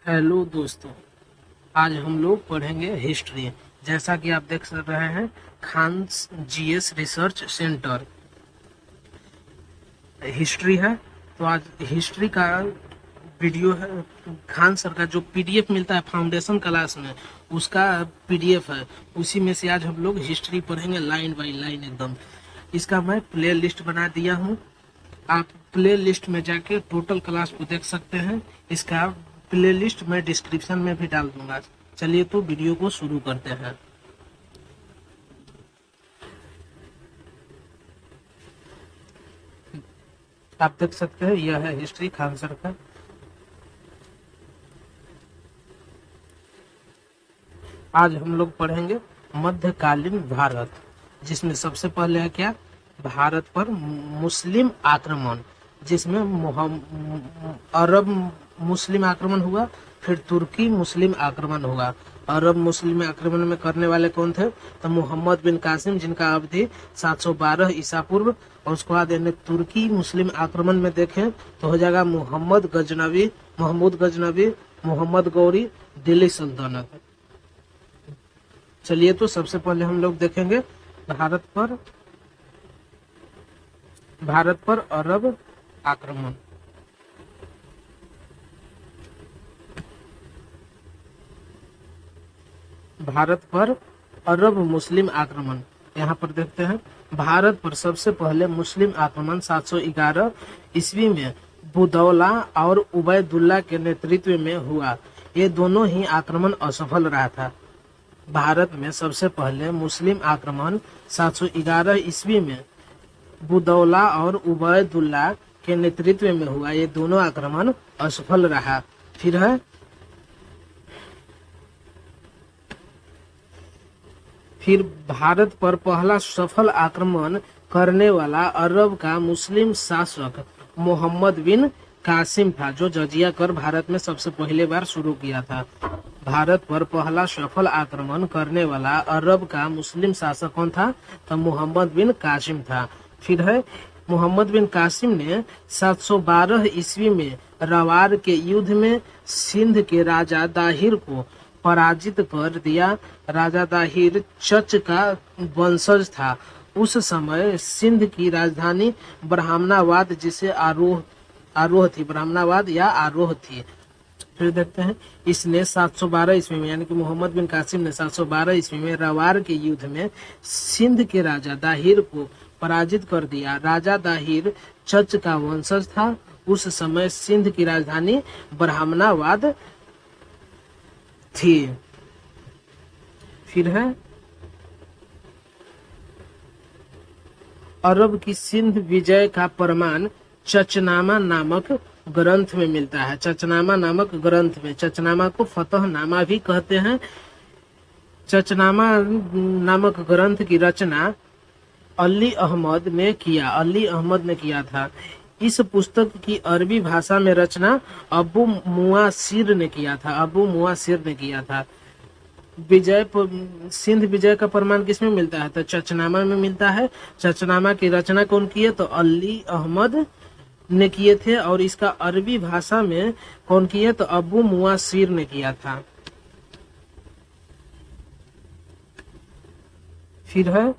Hello दोस्तों, आज हम लोग पढ़ेंगे हिस्ट्री। जैसा कि आप देख रहे हैं, Khan GS research centre history है। तो आज हिस्ट्री का वीडियो है। खान सर का जो पीडीएफ मिलता है फाउंडेशन क्लास में, उसका पीडीएफ है। उसी में से आज हम लोग हिस्ट्री पढ़ेंगे लाइन बाय लाइन एकदम। इसका मैं प्ले लिस्ट बना दिया हूँ। आप प्ले लिस्ट में जाके टोटल क्लास को देख सकते हैं। इसका प्ले लिस्ट मैं डिस्क्रिप्शन में भी डाल दूंगा। चलिए तो वीडियो को शुरू करते हैं। आप देख सकते हैं, यह है हिस्ट्री खान सर का। आज हम लोग पढ़ेंगे मध्यकालीन भारत, जिसमें सबसे पहले है क्या, भारत पर मुस्लिम आक्रमण, जिसमें अरब मुस्लिम आक्रमण हुआ, फिर तुर्की मुस्लिम आक्रमण हुआ। अरब मुस्लिम आक्रमण में करने वाले कौन थे? तो मोहम्मद बिन कासिम, जिनका अवधि 712 ईसा पूर्व। और उसके बाद तुर्की मुस्लिम आक्रमण में देखें तो हो जाएगा महमूद गजनवी, मोहम्मद गौरी, दिल्ली सल्तनत। चलिए तो सबसे पहले हम लोग देखेंगे भारत पर अरब आक्रमण। भारत पर अरब मुस्लिम आक्रमण, यहाँ पर देखते हैं। भारत पर सबसे पहले मुस्लिम आक्रमण 711 ईस्वी में बुदौला और उबैदुल्ला के नेतृत्व में हुआ। ये दोनों ही आक्रमण असफल रहा था। भारत में सबसे पहले मुस्लिम आक्रमण 711 ईस्वी में बुदौला और उबैदुल्ला के नेतृत्व में हुआ। ये दोनों आक्रमण असफल रहा। फिर भारत पर पहला सफल आक्रमण करने वाला अरब का मुस्लिम शासक मोहम्मद बिन कासिम था, जो जजिया कर भारत में सबसे पहले बार शुरू किया था। भारत पर पहला सफल आक्रमण करने वाला अरब का मुस्लिम शासक कौन था? तो मोहम्मद बिन कासिम था। फिर है मोहम्मद बिन कासिम ने 712 ईस्वी में रवार के युद्ध में सिंध के राजा दाहिर को पराजित कर दिया। राजा दाहिर चच का वंशज था। उस समय सिंध की राजधानी ब्राह्मणाबाद, जिसे आरोह थी, ब्राह्मणाबाद या आरोह थी। फिर देखते हैं, इसने 712 ईस्वी में, यानी कि मोहम्मद बिन कासिम ने 712 ईस्वी में रवार के युद्ध में सिंध के राजा दाहिर को पराजित कर दिया। राजा दाहिर चच का वंशज था। उस समय सिंध की राजधानी ब्राह्मणाबाद थी। फिर है अरब की सिंध विजय का प्रमाण चचनामा नामक ग्रंथ में मिलता है। चचनामा नामक ग्रंथ में, चचनामा को फतहनामा भी कहते हैं। चचनामा नामक ग्रंथ की रचना अली अहमद ने किया था। इस पुस्तक की अरबी भाषा में रचना अबू मुआसिर ने किया था। सिंध विजय का प्रमाण किसमें मिलता है? तो चचनामा में मिलता है। चचनामा की रचना कौन की है? तो अली अहमद ने किए थे। और इसका अरबी भाषा में कौन किया? तो अबू मुआसिर ने किया था। फिर है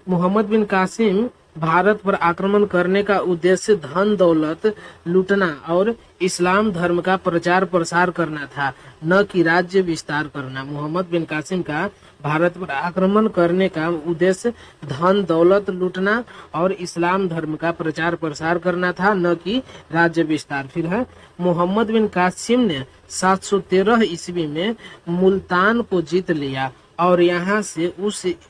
मोहम्मद बिन कासिम भारत पर आक्रमण करने का उद्देश्य धन दौलत लूटना और इस्लाम धर्म का प्रचार प्रसार करना था, न कि राज्य विस्तार करना। मोहम्मद बिन कासिम का भारत पर आक्रमण करने का उद्देश्य धन दौलत लूटना और इस्लाम धर्म का प्रचार प्रसार करना था, न कि राज्य विस्तार। फिर है मोहम्मद बिन कासिम ने 713 ईस्वी में मुल्तान को जीत लिया और यहाँ से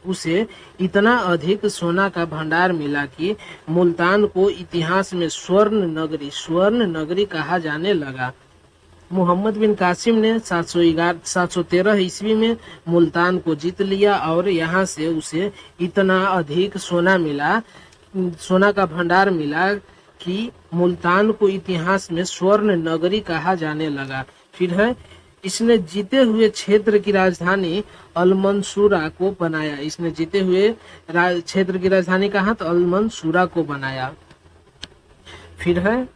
उसे इतना अधिक सोना का भंडार मिला कि मुल्तान को इतिहास में स्वर्ण नगरी कहा जाने लगा। मोहम्मद बिन कासिम ने 713 ईस्वी में मुल्तान को जीत लिया और यहाँ से उसे इतना अधिक सोना का भंडार मिला कि मुल्तान को इतिहास में स्वर्ण नगरी कहा जाने लगा। फिर है इसने जीते हुए क्षेत्र की राजधानी अलमंसूरा को बनाया। क्षेत्र की राजधानी कहाँ? तो अलमंसूरा को बनाया। फिर है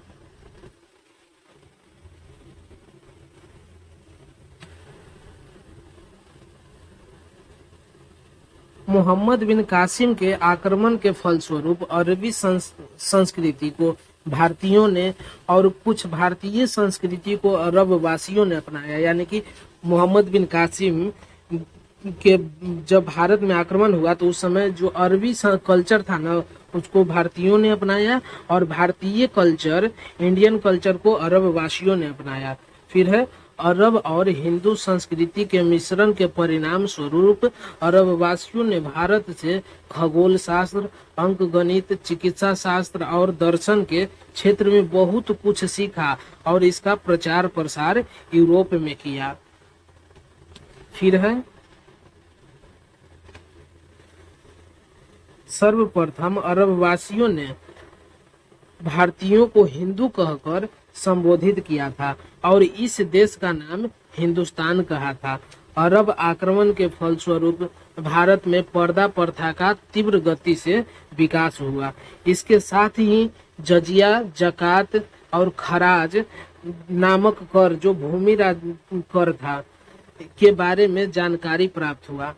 मोहम्मद बिन कासिम के आक्रमण के फलस्वरूप अरबी संस्कृति को भारतीयों ने और कुछ भारतीय संस्कृति को अरब वासियों ने अपनाया। यानी कि मोहम्मद बिन कासिम के जब भारत में आक्रमण हुआ तो उस समय जो अरबी कल्चर था ना उसको भारतीयों ने अपनाया और भारतीय कल्चर इंडियन कल्चर को अरब वासियों ने अपनाया। फिर है अरब और हिंदू संस्कृति के मिश्रण के परिणाम स्वरूप अरब वासियों ने भारत से खगोल शास्त्र, अंक गणित, चिकित्सा शास्त्र और दर्शन के क्षेत्र में बहुत कुछ सीखा और इसका प्रचार प्रसार यूरोप में किया। फिर है सर्वप्रथम अरब वासियों ने भारतीयों को हिंदू कहकर संबोधित किया था और इस देश का नाम हिंदुस्तान कहा था। अरब आक्रमण के फलस्वरूप भारत में पर्दा प्रथा का तीव्र गति से विकास हुआ। इसके साथ ही जजिया, जकात और खराज नामक कर जो भूमि कर था के बारे में जानकारी प्राप्त हुआ।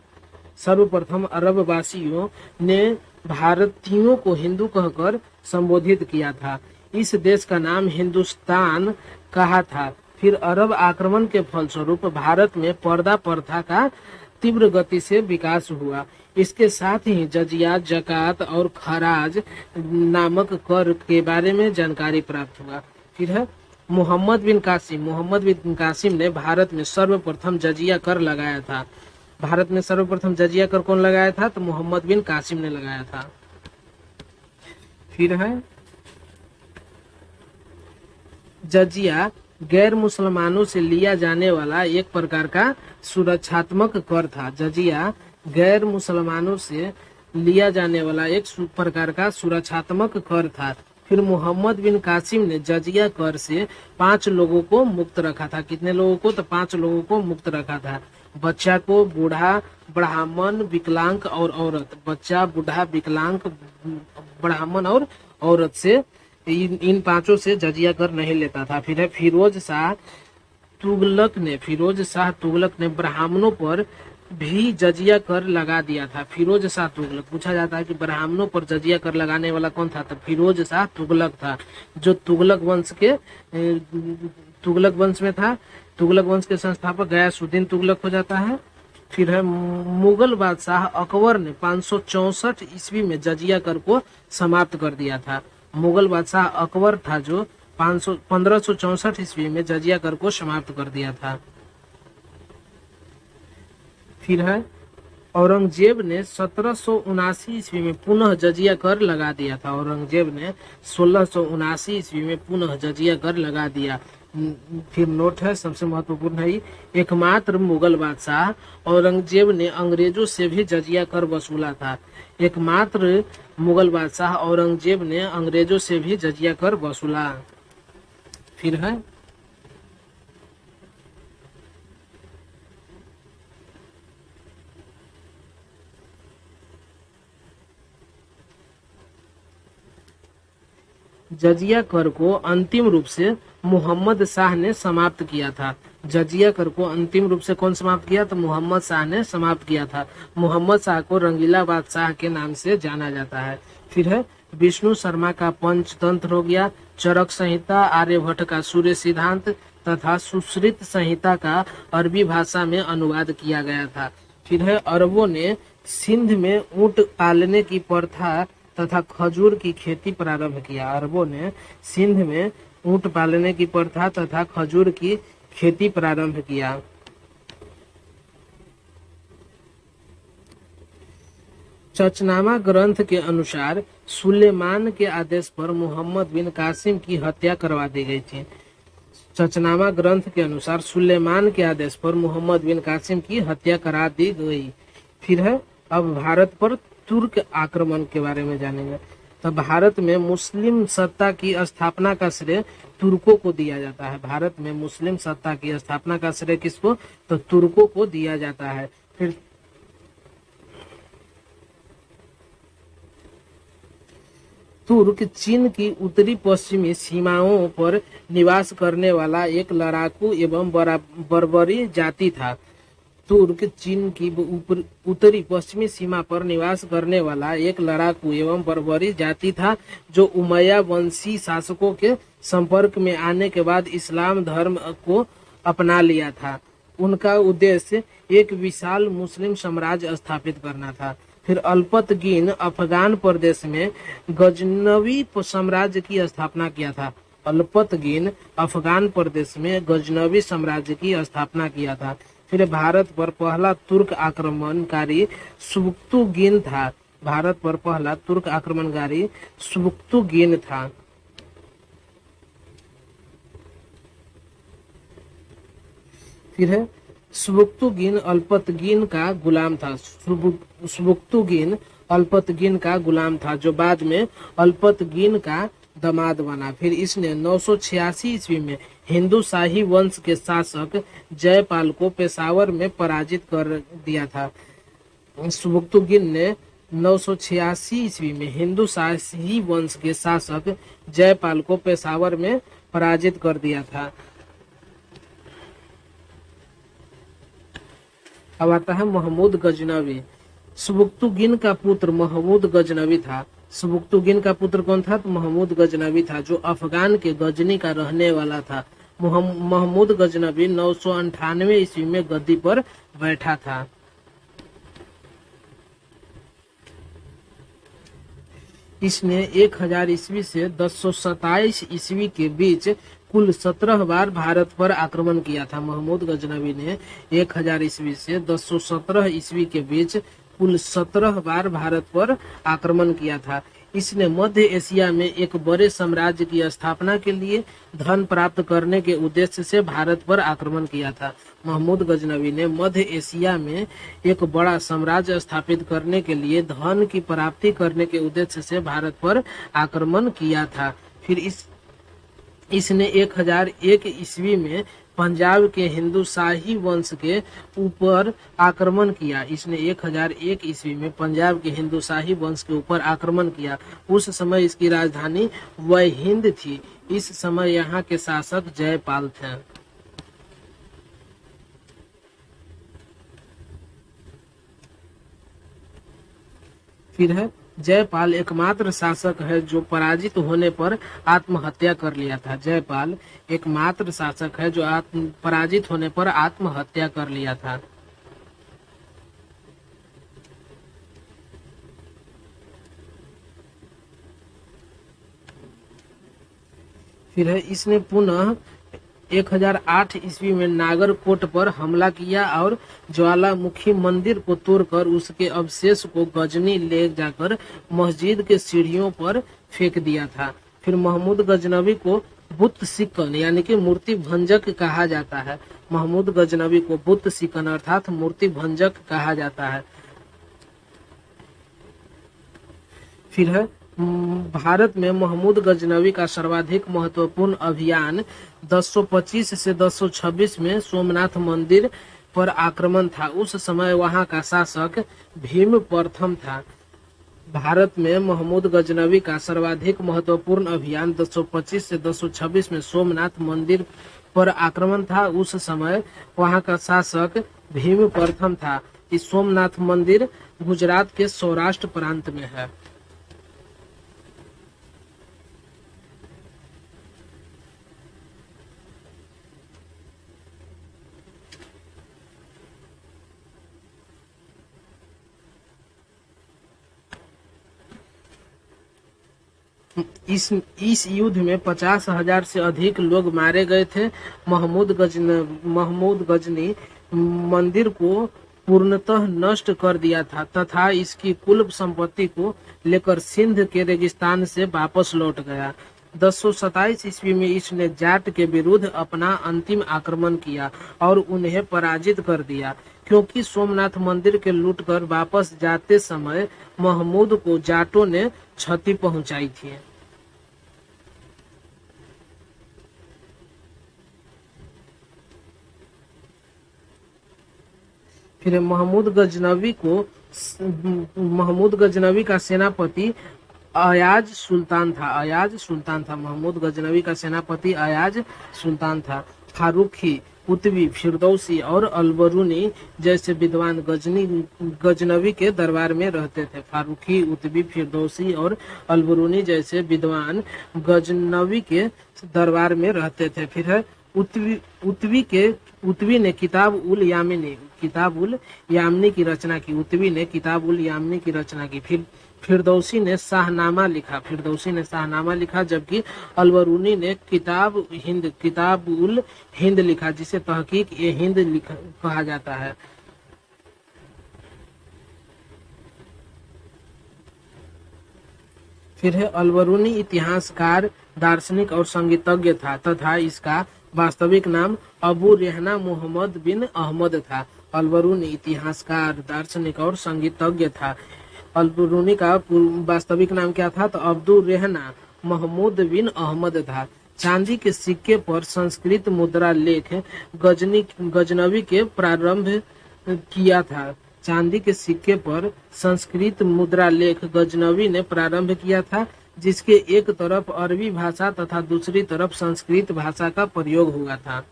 सर्वप्रथम अरब वासियों ने भारतीयों को हिंदू कहकर संबोधित किया था। इस देश का नाम हिंदुस्तान कहा था। फिर अरब आक्रमण के फलस्वरूप भारत में पर्दा प्रथा का तीव्र गति से विकास हुआ। इसके साथ ही जजिया, जकात और खराज नामक कर के बारे में जानकारी प्राप्त हुआ। फिर है मोहम्मद बिन कासिम ने भारत में सर्वप्रथम जजिया कर लगाया था। भारत में सर्वप्रथम जजिया कर कौन लगाया था? तो मोहम्मद बिन कासिम ने लगाया था। फिर है जजिया गैर मुसलमानों से लिया जाने वाला एक प्रकार का सुरक्षात्मक कर था। जजिया गैर मुसलमानों से लिया जाने वाला एक प्रकार का सुरक्षात्मक कर था। फिर मोहम्मद बिन कासिम ने जजिया कर से 5 लोगों को मुक्त रखा था। कितने लोगों को? तो 5 लोगों को मुक्त रखा था। बच्चा को, बूढ़ा, ब्राह्मण, विकलांग और औरत। बच्चा, बूढ़ा, विकलांग, ब्राह्मण और औरत से इन 5 से जजिया कर नहीं लेता था। फिर है फिरोज शाह तुगलक ने ब्राह्मणों पर भी जजिया कर लगा दिया था। फिरोज शाह तुगलक, पूछा जाता है कि ब्राह्मणों पर जजिया कर लगाने वाला कौन था? तो फिरोज शाह तुगलक था, जो तुगलक वंश में था। तुगलक वंश के संस्थापक गयासुद्दीन तुगलक हो जाता है। फिर है मुगल बादशाह अकबर ने 564 ईस्वी में जजिया कर को समाप्त कर दिया था। मुगल बादशाह अकबर था जो 1564 ईस्वी में जजिया कर को समाप्त कर दिया था। फिर है औरंगजेब ने 1779 ईस्वी में पुनः जजिया कर लगा दिया था। औरंगजेब ने 1679 ईस्वी में पुनः जजिया कर लगा दिया। फिर नोट है, सबसे महत्वपूर्ण है, एकमात्र मुगल बादशाह औरंगजेब ने अंग्रेजों से भी जजिया कर वसूला था। एकमात्र मुगल बादशाह औरंगजेब ने अंग्रेजों से भी जजिया कर वसूला। फिर है जजिया कर को अंतिम रूप से मोहम्मद शाह ने समाप्त किया था। जजिया कर को अंतिम रूप से कौन समाप्त किया? तो मोहम्मद शाह ने समाप्त किया था। मोहम्मद शाह को रंगीला बादशाह के नाम से जाना जाता है। फिर है विष्णु शर्मा का पंचतंत्र हो गया, चरक संहिता, आर्यभट्ट का सूर्य सिद्धांत तथा सुश्रुत संहिता का अरबी भाषा में अनुवाद किया गया था। फिर है अरबों ने सिंध में ऊंट पालने की प्रथा तथा खजूर की खेती प्रारंभ किया। अरबों ने सिंध में ऊंट पालने की प्रथा तथा खजूर की खेती प्रारंभ किया। चचनामा ग्रंथ के अनुसार सुलेमान के आदेश पर मोहम्मद बिन कासिम की हत्या करवा दी गई थी। चचनामा ग्रंथ के अनुसार सुलेमान के आदेश पर मोहम्मद बिन कासिम की हत्या करा दी गई। फिर है अब भारत पर तुर्क आक्रमण के बारे में जानेंगे। तो भारत में मुस्लिम सत्ता की स्थापना का श्रेय तुर्कों को दिया जाता है। भारत में मुस्लिम सत्ता की स्थापना का श्रेय किसको? तो तुर्कों को दिया जाता है। फिर तुर्क चीन की उत्तरी पश्चिमी सीमाओं पर निवास करने वाला एक लड़ाकू एवं बर्बरी जाति था। तुर्क चीन की उत्तरी पश्चिमी सीमा पर निवास करने वाला एक लड़ाकू एवं बर्बरी जाति था, जो उमैया वंशी शासकों के संपर्क में आने के बाद इस्लाम धर्म को अपना लिया था। उनका उद्देश्य एक विशाल मुस्लिम साम्राज्य स्थापित करना था। फिर अल्पतगीन अफगान प्रदेश में गजनवी साम्राज्य की स्थापना किया था। अल्पतगीन अफगान प्रदेश में गजनवी साम्राज्य की स्थापना किया था। फिर भारत पर पहला तुर्क आक्रमणकारी सुबुक्तुगीन था। भारत पर पहला तुर्क आक्रमणकारी सुबुक्तुगीन था। फिर है सुबुक्तुगीन अल्पतगीन का गुलाम था। सुबुक्तुगीन अल्पतगीन का गुलाम था, जो बाद में अल्पतगीन का दामाद बना। फिर इसने 986 ईस्वी में हिंदू शाही वंश के शासक जयपाल को पेशावर में पराजित कर दिया था। सुबुक्तुगीन ने 986 ईस्वी में हिंदू शाही वंश के शासक जयपाल को पेशावर में पराजित कर दिया था। अब आता है महमूद गजनवी। सुबुक्तुगीन का पुत्र महमूद गजनवी था। सुबुक्तुगीन का पुत्र कौन था? तो महमूद गजनवी था, जो अफगान के गजनी का रहने वाला था। महमूद गजनवी 998 ईस्वी में गद्दी पर बैठा था। इसने 1000 ईस्वी से 1027 ईस्वी के बीच कुल 17 बार भारत पर आक्रमण किया था। महमूद गजनवी ने 1000 ईस्वी से 1017 ईस्वी के बीच कुल 17 बार भारत पर आक्रमण किया था। इसने मध्य एशिया में एक बड़े साम्राज्य की स्थापना के लिए धन प्राप्त करने के उद्देश्य से भारत पर आक्रमण किया था। महमूद गजनवी ने मध्य एशिया में एक बड़ा साम्राज्य स्थापित करने के लिए धन की प्राप्ति करने के उद्देश्य से भारत पर आक्रमण किया था। फिर इसने 1001 ईस्वी में पंजाब के हिंदू शाही वंश के ऊपर आक्रमण किया। इसने 1001 ईस्वी में पंजाब के हिंदू शाही वंश के ऊपर आक्रमण किया। उस समय इसकी राजधानी वहिंद थी। इस समय यहाँ के शासक जयपाल थे। फिर है जयपाल एकमात्र शासक है जो पराजित होने पर आत्महत्या कर लिया था। जयपाल एकमात्र शासक है जो पराजित होने पर आत्महत्या कर लिया था। फिर है इसने पुनः 1008 ईस्वी में नागरकोट पर हमला किया और ज्वालामुखी मंदिर को तोड़कर उसके अवशेष को गजनी ले जाकर मस्जिद के सीढ़ियों पर फेंक दिया था। फिर महमूद गजनवी को बुत सिकन यानी कि मूर्ति भंजक कहा जाता है। महमूद गजनवी को बुत सिकन अर्थात मूर्ति भंजक कहा जाता है। फिर है भारत में महमूद गजनवी का सर्वाधिक महत्वपूर्ण अभियान 1025 से 1026 में सोमनाथ मंदिर पर आक्रमण था। उस समय वहां का शासक भीम प्रथम था। भारत में महमूद गजनवी का सर्वाधिक महत्वपूर्ण अभियान 1025 से 1026 में सोमनाथ मंदिर पर आक्रमण था। उस समय वहां का शासक भीम प्रथम था। इस सोमनाथ मंदिर गुजरात के सौराष्ट्र प्रांत में है। इस युद्ध में 50,000 से अधिक लोग मारे गए थे। महमूद गजनी मंदिर को पूर्णतः नष्ट कर दिया था तथा इसकी कुल संपत्ति को लेकर सिंध के रेगिस्तान से वापस लौट गया। 1027 ईस्वी में इसने जाट के विरुद्ध अपना अंतिम आक्रमण किया और उन्हें पराजित कर दिया, क्योंकि सोमनाथ मंदिर के लूटकर वापस जाते समय महमूद को जाटों ने क्षति पहुंचाई थी। फिर महमूद गजनवी का सेनापति अयाज सुल्तान था। महमूद गजनवी का सेनापति अयाज सुल्तान था। उतवी, फिरदौसी और अलबरूनी जैसे विद्वान गजनवी के दरबार में रहते थे। फारूकी, उतवी, फिरदौसी और अलबरूनी जैसे विद्वान गजनवी के दरबार में रहते थे। फिर है उतवी उतवी ने किताब उल यामिनी की रचना की। उतवी ने किताब उल यामिनी की रचना की। फिर फिरदौसी ने शाहनामा लिखा, जबकि अलबरूनी ने किताब उल हिंद लिखा, जिसे तहकीक ए हिंद कहा जाता है। फिर है अलबरूनी इतिहासकार, दार्शनिक और संगीतज्ञ था तथा इसका वास्तविक नाम अबू रेहना मोहम्मद बिन अहमद था। अलबरूनी इतिहासकार, दार्शनिक और संगीतज्ञ था। अलबरूनी का वास्तविक नाम क्या था? तो अब्दुल रेहना महमूद बिन अहमद था। चांदी के सिक्के पर संस्कृत मुद्रा लेख गजनवी के प्रारंभ किया था। चांदी के सिक्के पर संस्कृत मुद्रा लेख गजनवी ने प्रारंभ किया था, जिसके एक तरफ अरबी भाषा तथा दूसरी तरफ संस्कृत भाषा का प्रयोग हुआ था।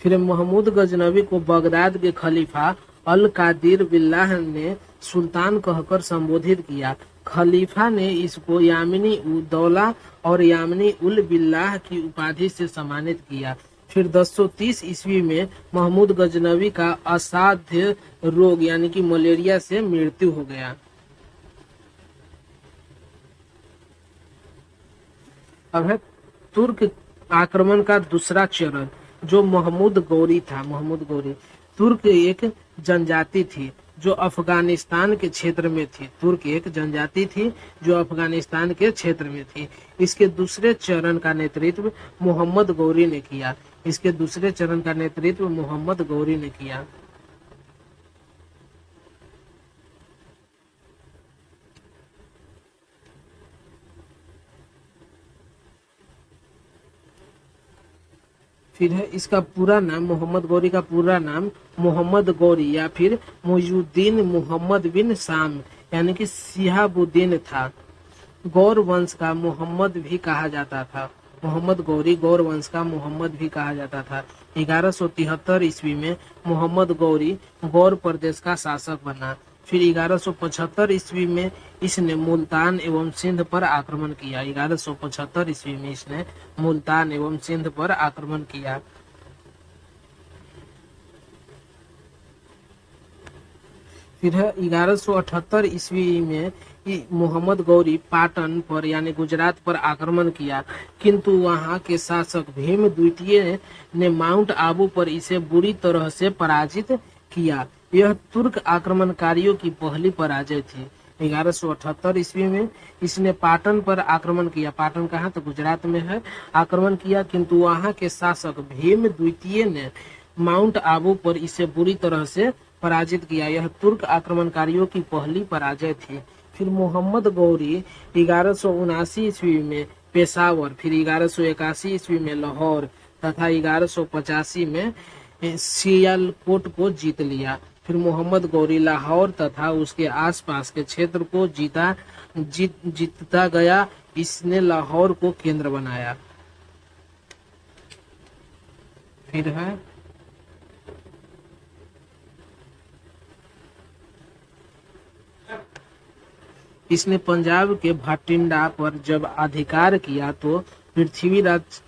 फिर महमूद गजनवी को बगदाद के खलीफा अल कादिर बिल्लाह ने सुल्तान कहकर संबोधित किया। खलीफा ने इसको यामिनी उल दौला और यामिनी उल बिल्लाह की उपाधि से सम्मानित किया। फिर 1030 ईस्वी में महमूद गजनवी का असाध्य रोग यानी कि मलेरिया से मृत्यु हो गया। अब है तुर्क आक्रमण का दूसरा चरण, जो महमूद गौरी था। तुर्क एक जनजाति थी जो अफगानिस्तान के क्षेत्र में थी। इसके दूसरे चरण का नेतृत्व मोहम्मद गौरी ने किया। फिर है इसका पूरा नाम, मोहम्मद गौरी का पूरा नाम मोहम्मद गौरी या फिर मुइजुद्दीन मोहम्मद बिन शाम यानी कि शिहाबुद्दीन था। गौर वंश का मोहम्मद भी कहा जाता था। मोहम्मद गौरी गौर वंश का मोहम्मद भी कहा जाता था। 1173 ईस्वी में मोहम्मद गौरी गौर प्रदेश का शासक बना। फिर 1175 ईस्वी में इसने मुल्तान एवं सिंध पर आक्रमण किया। 1175 ईस्वी में इसने मुल्तान एवं सिंध पर आक्रमण किया। फिर 1178 ईस्वी में मोहम्मद गौरी पाटन पर यानी गुजरात पर आक्रमण किया, किंतु वहां के शासक भीम द्वितीय ने माउंट आबू पर इसे बुरी तरह से पराजित किया। यह तुर्क आक्रमणकारियों की पहली पराजय थी। 1178 ईस्वी में इसने पाटन पर आक्रमण किया। पाटन कहाँ? तो गुजरात में है। आक्रमण किया, किंतु वहां के शासक भीम द्वितीय ने माउंट आबू पर इसे बुरी तरह से पराजित किया। यह तुर्क आक्रमणकारियों की पहली पराजय थी। फिर मोहम्मद गौरी 1179 ईस्वी में पेशावर, फिर 1181 ईस्वी में लाहौर तथा 1185 में सियालकोट को जीत लिया। फिर मोहम्मद गौरी लाहौर तथा उसके आसपास के क्षेत्र को जीतता गया। इसने लाहौर को केंद्र बनाया। फिर है इसने पंजाब के भटिंडा पर जब अधिकार किया तो पृथ्वीराज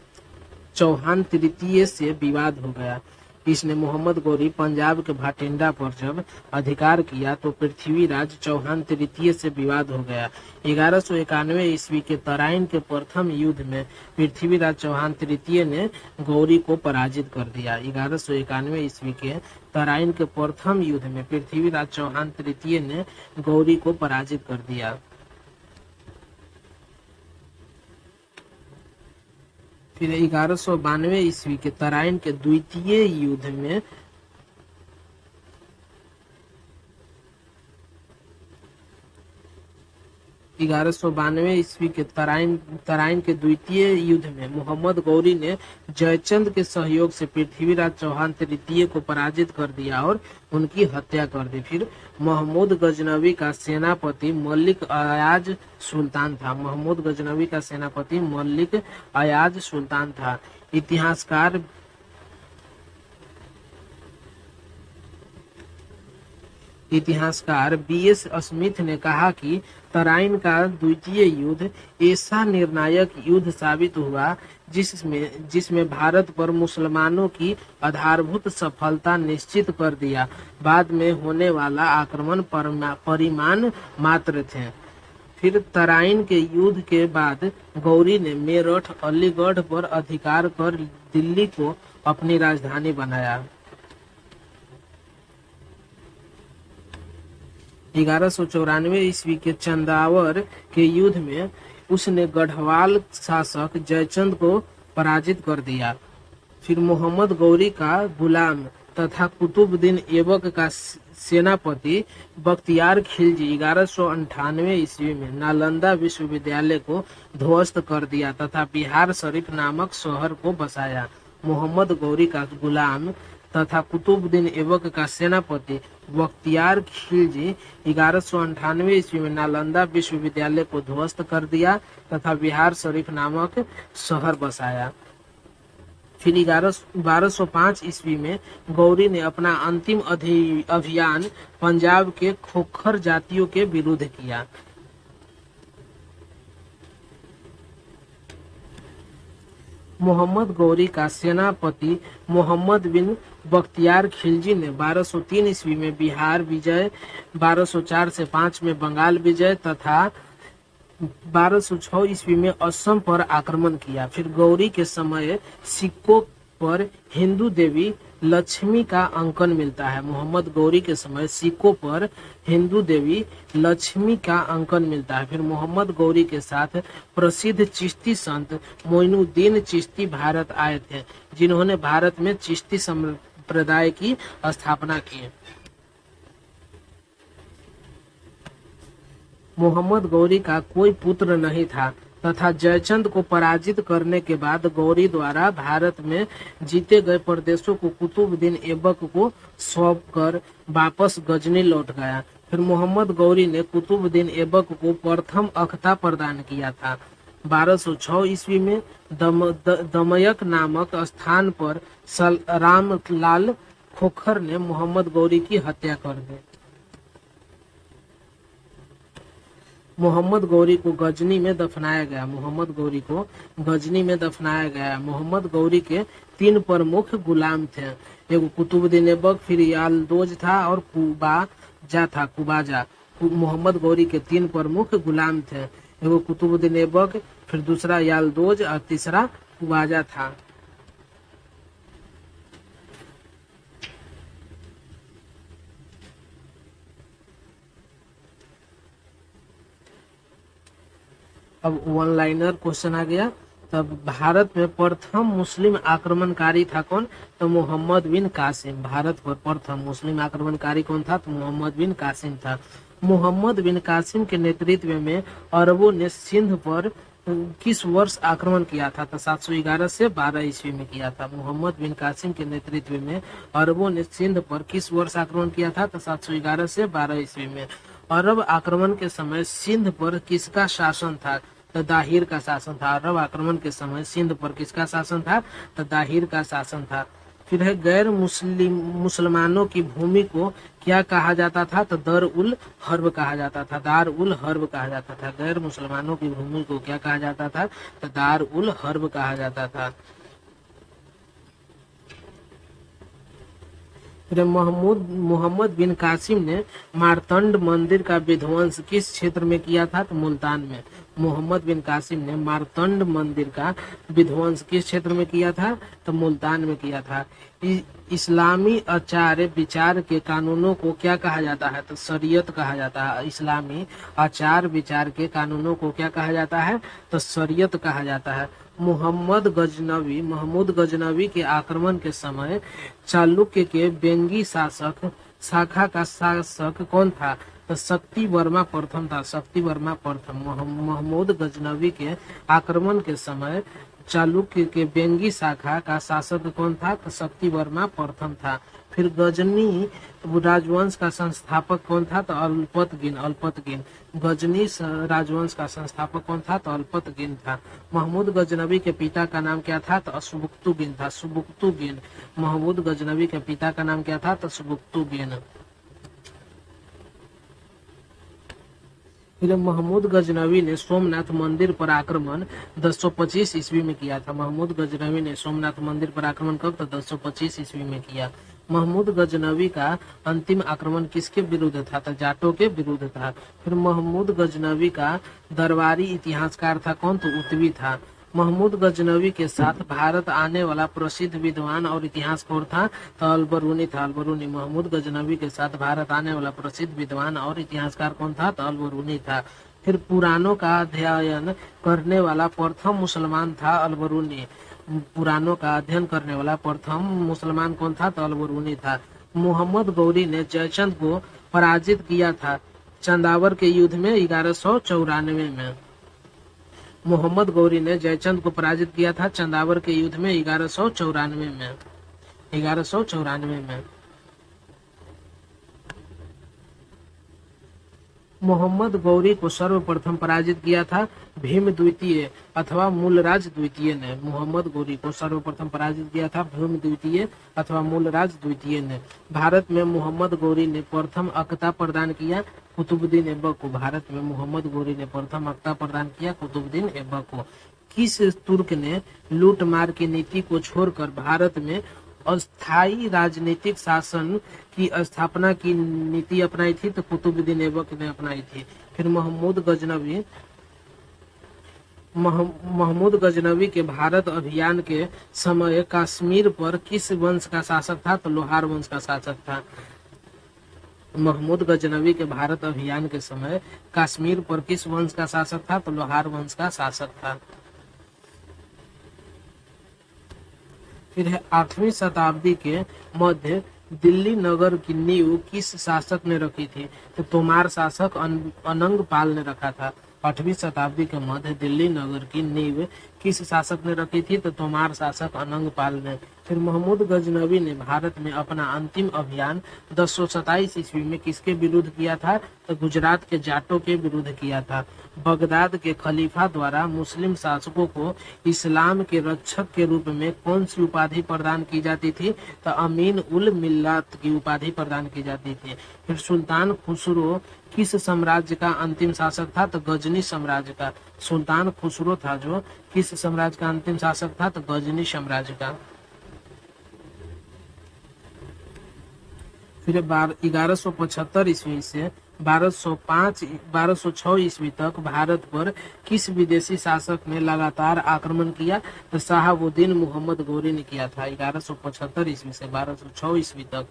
चौहान तृतीय से विवाद हो गया। इसने मोहम्मद गौरी पंजाब के भटिंडा पर जब अधिकार किया तो पृथ्वीराज चौहान तृतीय से विवाद हो गया। 1191 ईस्वी के तराइन के प्रथम युद्ध में पृथ्वीराज चौहान तृतीय ने गौरी को पराजित कर दिया। 1191 ईस्वी के तराइन के प्रथम युद्ध में पृथ्वीराज चौहान तृतीय ने गौरी को पराजित कर दिया। फिर 1192 ईस्वी के तराइन के द्वितीय युद्ध में 1192 ईस्वी के तराइन के द्वितीय युद्ध में मोहम्मद गौरी ने जयचंद के सहयोग से पृथ्वीराज चौहान तृतीय को पराजित कर दिया और उनकी हत्या कर दी। फिर महमूद गजनवी का सेनापति मलिक अयाज सुल्तान था। महमूद गजनवी का सेनापति मलिक अयाज सुल्तान था। इतिहासकार बीएस स्मिथ ने कहा कि तराइन का द्वितीय युद्ध ऐसा निर्णायक युद्ध साबित हुआ जिसमें भारत पर मुसलमानों की आधारभूत सफलता निश्चित कर दिया। बाद में होने वाला आक्रमण परिमाण मात्र थे। फिर तराइन के युद्ध के बाद गौरी ने मेरठ अलीगढ़ पर अधिकार कर दिल्ली को अपनी राजधानी बनाया। 1194 ईस्वी के चंदावर के युद्ध में उसने गढ़वाल शासक जयचंद को पराजित कर दिया। फिर मोहम्मद गौरी का गुलाम तथा कुतुबुद्दीन ऐबक का सेनापति बख्तियार खिलजी 1198 ईस्वी में नालंदा विश्वविद्यालय को ध्वस्त कर दिया तथा बिहार शरीफ नामक शहर को बसाया। मोहम्मद गौरी का गुलाम तथा कुतुबुद्दीन ऐबक का सेनापति बख्तियार खिलजी 1198 ईस्वी में नालंदा विश्वविद्यालय को ध्वस्त कर दिया तथा बिहार शरीफ नामक शहर बसाया। फिर 1205 ईस्वी में गौरी ने अपना अंतिम अभियान पंजाब के खोखर जातियों के विरुद्ध किया। मोहम्मद गौरी का सेनापति मोहम्मद बिन बख्तियार खिलजी ने 1203 ईस्वी में बिहार विजय, 1204 से 5 में बंगाल विजय तथा 1206 ईस्वी में असम पर आक्रमण किया। फिर गौरी के समय सिक्कों पर हिंदू देवी लक्ष्मी का अंकन मिलता है। मोहम्मद गौरी के समय सिक्कों पर हिंदू देवी लक्ष्मी का अंकन मिलता है। फिर मोहम्मद गौरी के साथ प्रसिद्ध चिश्ती संत मोइनुद्दीन चिश्ती भारत आए थे, जिन्होंने भारत में चिश्ती संप्रदाय की स्थापना की। मोहम्मद गौरी का कोई पुत्र नहीं था तथा जयचंद को पराजित करने के बाद गौरी द्वारा भारत में जीते गए प्रदेशों को कुतुबुद्दीन ऐबक को सौंपकर वापस गजनी लौट गया। फिर मोहम्मद गौरी ने कुतुबुद्दीन ऐबक को प्रथम अख्ता प्रदान किया था। 1206 ईस्वी में दमयक नामक स्थान पर रामलाल खोखर ने मोहम्मद गौरी की हत्या कर दी। मोहम्मद गौरी को गजनी में दफनाया गया। मोहम्मद गौरी के 3 प्रमुख गुलाम थे। एक कुतुबुद्दीन ऐबक, फिर यालदोज था और कुबाजा। मोहम्मद गौरी के 3 प्रमुख गुलाम थे। एक कुतुबुद्दीन ऐबक, फिर दूसरा यालदोज और तीसरा कुबाजा था। अब वन लाइनर क्वेश्चन आ गया। तब भारत में प्रथम मुस्लिम आक्रमणकारी था कौन? तो मोहम्मद बिन कासिम। भारत पर प्रथम मुस्लिम आक्रमणकारी कौन था? तो मोहम्मद बिन कासिम था। मोहम्मद बिन कासिम के नेतृत्व में अरबों ने सिंध पर किस वर्ष आक्रमण किया था? तो 711 से 12 ईस्वी में किया था। मोहम्मद बिन कासिम के नेतृत्व में अरबों ने सिंध पर किस वर्ष आक्रमण किया था? तो 711 से 12 ईस्वी में। अरब आक्रमण के समय सिंध पर किसका शासन था? तो दाहिर का शासन था। अरब आक्रमण के समय सिंध पर किसका शासन था? तो दाहिर का शासन था। फिर है गैर मुसलमानों की भूमि को क्या कहा जाता था? तो दार उल हर्ब कहा जाता था। गैर मुसलमानों की भूमि को क्या कहा जाता था? तो दार उल हर्ब कहा जाता था। मोहम्मद बिन कासिम ने मारतंड मंदिर का विध्वंस किस क्षेत्र में किया था? तो मुल्तान में। मोहम्मद बिन कासिम ने मारतंड मंदिर का विध्वंस किस क्षेत्र में किया था? तो मुल्तान में किया था। इस्लामी आचार विचार के कानूनों को क्या कहा जाता है? तो शरीयत कहा जाता है। इस्लामी आचार विचार के कानूनों को क्या कहा जाता है? तो शरीयत कहा जाता है। महमूद गजनवी के आक्रमण के समय चालुक्य के बेंगी शाखा का शासक कौन था? तो शक्ति वर्मा प्रथम था। शक्ति वर्मा प्रथम। महमूद गजनवी के आक्रमण के समय चालुक्य के बेंगी शाखा का शासक कौन था? तो शक्ति वर्मा प्रथम था। फिर गजनी राजवंश का संस्थापक कौन था? तो अल्पतगिन। अल्पतगिन। गजनी राजवंश का संस्थापक कौन था? तो अल्पतगिन था। महमूद गजनवी के पिता का नाम क्या था? तो सुबुक्तुगिन था। सुबुक्तुगिन। महमूद गजनवी के पिता का नाम क्या था? तो सुबुक्तुगिन। फिर महमूद गजनवी ने सोमनाथ मंदिर पर आक्रमण 1025 ईस्वी में किया था। महमूद गजनवी ने सोमनाथ मंदिर पर आक्रमण कब? तो 1025 ईस्वी में किया। महमूद गजनवी का अंतिम आक्रमण किसके विरुद्ध था? तो जाटों के विरुद्ध था। फिर महमूद गजनवी का दरबारी इतिहासकार था कौन? तो उतवी था। महमूद गजनवी के साथ भारत आने वाला प्रसिद्ध विद्वान और इतिहासकार था? तो अलबरूनी था। अलबरूनी। महमूद गजनवी के साथ भारत आने वाला प्रसिद्ध विद्वान और इतिहासकार कौन था? तो अलबरूनी था। फिर पुराणों का अध्ययन करने वाला प्रथम मुसलमान था अलबरूनी। पुराणों का अध्ययन करने वाला प्रथम मुसलमान कौन था? तो अलबरूनी था। मोहम्मद गौरी ने जयचंद को पराजित किया था चंदावर के युद्ध में 1194 में। मोहम्मद गौरी ने जयचंद को पराजित किया था चंदावर के युद्ध में 1194 में। 1194 में। मोहम्मद गौरी को सर्वप्रथम पराजित किया था भीम द्वितीय अथवा मूलराज द्वितीय ने। मोहम्मद गौरी को सर्वप्रथम पराजित किया था भीम द्वितीय अथवा मूलराज द्वितीय ने। भारत में मोहम्मद गौरी ने प्रथम अक्ता प्रदान किया कुतुबुद्दीन ऐबक को। भारत में मोहम्मद गौरी ने प्रथम अक्ता प्रदान किया कुतुबुद्दीन ऐबक को। किस तुर्क ने लूट मार की नीति को छोड़कर भारत में अस्थायी राजनीतिक शासन की स्थापना की नीति अपनाई थी? तो कुतुबुद्दीन ऐबक ने अपनाई थी। फिर महमूद गजनवी के भारत अभियान के समय कश्मीर पर किस वंश का शासक था? तो लोहार वंश का शासक था। महमूद गजनवी के भारत अभियान के समय कश्मीर पर किस वंश का शासक था? तो लोहार वंश का शासक था। फिर है 8वीं शताब्दी के मध्य दिल्ली नगर की नींव किस शासक ने रखी थी? तो तोमार शासक अनंग पाल ने रखा था। 8वीं शताब्दी के मध्य दिल्ली नगर की नींव किस शासक ने रखी थी? तो तोमार शासक अनंग पाल ने। फिर महमूद गजनवी ने भारत में अपना अंतिम अभियान 1027 ईस्वी में किसके विरुद्ध किया था? तो गुजरात के जाटों के विरुद्ध किया था। बगदाद के खलीफा द्वारा मुस्लिम शासकों को इस्लाम के रक्षक के रूप में कौन सी उपाधि प्रदान की जाती थी? तो अमीन उल मिल्लत की उपाधि प्रदान की जाती थी। फिर सुल्तान खुसरो किस साम्राज्य का अंतिम शासक था? तो गजनी साम्राज्य का। सुल्तान खुसरो था जो किस साम्राज्य का अंतिम शासक था? तो गजनी साम्राज्य का। फिर 1175 ईस्वी से 1206 ईस्वी तक भारत पर किस विदेशी शासक ने लगातार आक्रमण किया? तो शहाबुद्दीन मोहम्मद गौरी ने किया था। 1175 ईस्वी से 1206 ईस्वी तक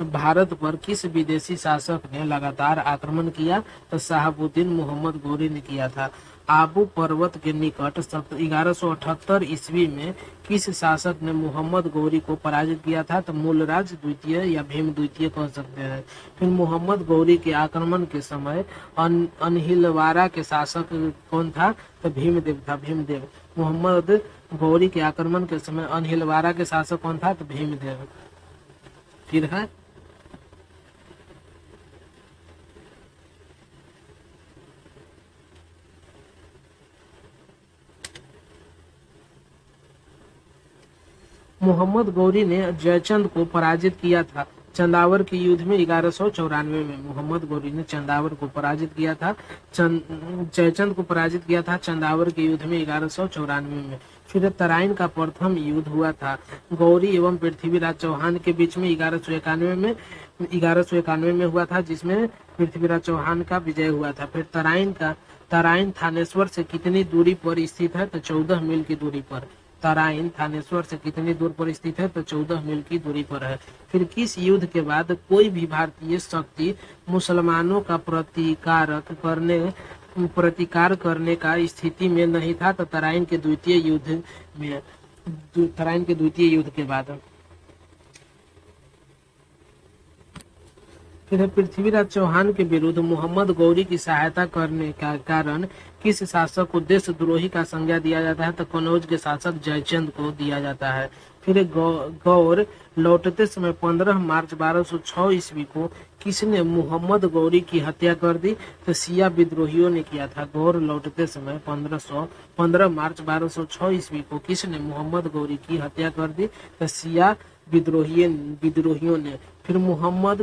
भारत पर किस विदेशी शासक ने लगातार आक्रमण किया? तो शहाबुद्दीन मोहम्मद गौरी ने किया था। आबू पर्वत के निकट 1178 ईस्वी में किस शासक ने मोहम्मद गौरी को पराजित किया था? तो मूलराज द्वितीय या भीम द्वितीय कह सकते हैं। फिर मोहम्मद गौरी के आक्रमण के समय अनहिलवारा के शासक कौन था? तो भीमदेव था। भीमदेव। मोहम्मद गौरी के आक्रमण के समय अनहिलवारा के शासक कौन था? तो भीमदेव। फिर है मोहम्मद गौरी ने जयचंद को पराजित किया था चंदावर के युद्ध में 1194 में। मोहम्मद गौरी ने चंदावर को पराजित किया था जयचंद को पराजित किया था चंदावर के युद्ध में 1194 में। फिर तराइन का प्रथम युद्ध हुआ था गौरी एवं पृथ्वीराज चौहान के बीच में 1191 में हुआ था, जिसमें पृथ्वीराज चौहान का विजय हुआ था। फिर तराइन थानेश्वर से कितनी दूरी पर स्थित है? तो 14 मील की दूरी पर। तराइन थानेश्वर से कितनी दूर पर स्थित है? तो 14 मील की दूरी पर है। फिर किस युद्ध के बाद कोई भी भारतीय शक्ति मुसलमानों का प्रतिकार करने का स्थिति में नहीं था? तो तराइन के द्वितीय युद्ध के बाद। फिर है पृथ्वीराज चौहान के विरुद्ध मोहम्मद गौरी की सहायता करने का कारण किस शासक को देशद्रोही का संज्ञा दिया जाता है? तो कनौज के शासक जयचंद को दिया जाता है। फिर है गौर लौटते समय 15 मार्च 1206 ईस्वी को किसने मोहम्मद गौरी की हत्या कर दी? तो सिया विद्रोहियों ने किया था। गौर लौटते समय 15 मार्च 1206 ईस्वी को किसने मोहम्मद गौरी की हत्या कर दी? तो सिया विद्रोहियों ने। फिर महमूद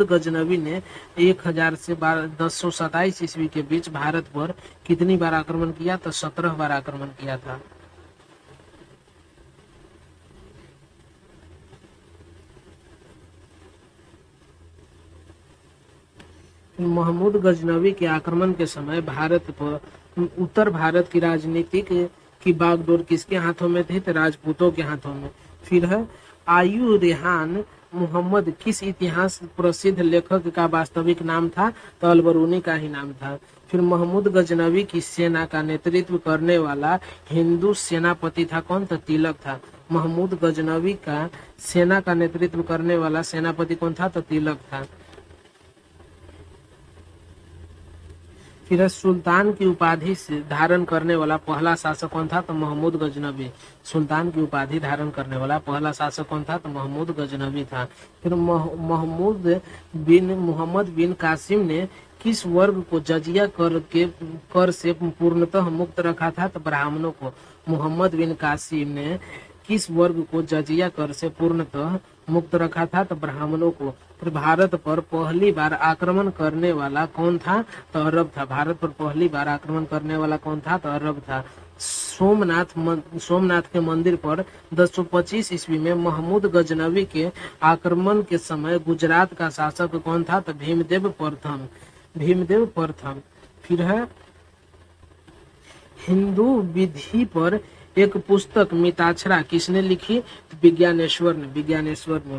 गजनवी ने 1000 से 1027 ईस्वी के बीच भारत पर कितनी बार आक्रमण किया? तो 17 बार आक्रमण किया था। महमूद गजनवी के आक्रमण के समय भारत पर उत्तर भारत की राजनीतिक की बागडोर किसके हाथों में थी? तो राजपूतों के हाथों में। फिर है आयु रेहान मोहम्मद किस इतिहास प्रसिद्ध लेखक का वास्तविक नाम था? तो अलबरूनी का ही नाम था। फिर महमूद गजनवी की सेना का नेतृत्व करने वाला हिंदू सेनापति था कौन? तो तिलक था। महमूद गजनवी का सेना का नेतृत्व करने वाला सेनापति कौन था? तो तिलक था। फिर सुल्तान की उपाधि से धारण करने वाला पहला शासक कौन था? तो महमूद गजनवी। सुल्तान की उपाधि धारण करने वाला पहला शासक कौन था? तो महमूद गजनवी था। फिर मोहम्मद बिन कासिम ने किस वर्ग को जजिया कर से पूर्णतः मुक्त रखा था? तो ब्राह्मणों को। मोहम्मद बिन कासिम ने किस वर्ग को जजिया कर से पूर्णतः मुक्त रखा था? तो ब्राह्मणों को। फिर भारत पर पहली बार आक्रमण करने वाला कौन था? तो अरब था। भारत पर पहली बार आक्रमण करने वाला कौन था? तो अरब था। सोमनाथ के मंदिर पर 1025 ईस्वी में महमूद गजनवी के आक्रमण के समय गुजरात का शासक कौन था? तो भीमदेव प्रथम। फिर है हिंदू विधि पर एक पुस्तक मिताक्षरा किसने लिखी? विज्ञानेश्वर ने।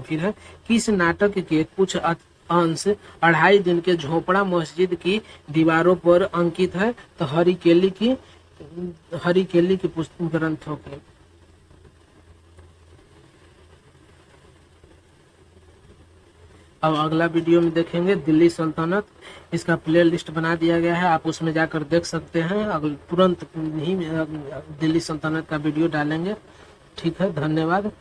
फिर है किस नाटक के कुछ अंश 2.5 दिन के झोपड़ा मस्जिद की दीवारों पर अंकित है? तो हरी केली की पुस्तक ग्रंथों के। अब अगला वीडियो में देखेंगे दिल्ली सल्तनत। इसका प्ले लिस्ट बना दिया गया है, आप उसमें जाकर देख सकते हैं। अगले तुरंत ही दिल्ली सल्तनत का वीडियो डालेंगे। ठीक है, धन्यवाद।